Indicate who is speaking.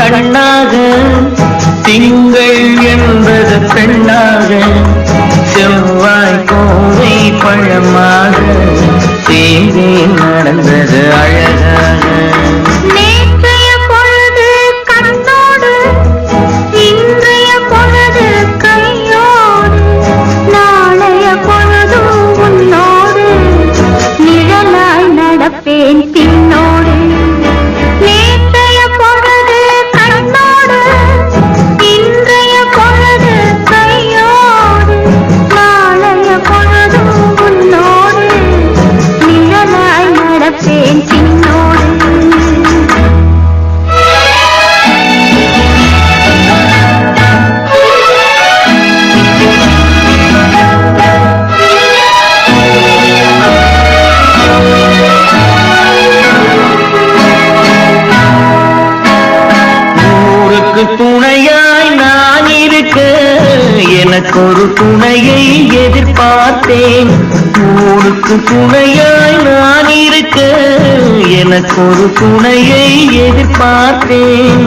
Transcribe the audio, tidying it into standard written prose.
Speaker 1: கண்ணாக திங்கள் என்பது பெண்ணாக செவ்வாய் கோவை பழமாக தேவே நடந்தது அழகாக
Speaker 2: பின்னோடு நேற்றைய பொழுது கண்ணோடு இன்றைய பொழுது கையோடு நாளைய பொழுது உன்னோடு நிழலாய் நடப்பேன் பின்னோடு
Speaker 1: துணையாய் நான் இருக்க எனக்கு ஒரு துணையை எதிர்பார்த்தேன் ஊருக்கு துணையாய் நான் இருக்க எனக்கு ஒரு துணையை எதிர்பார்த்தேன்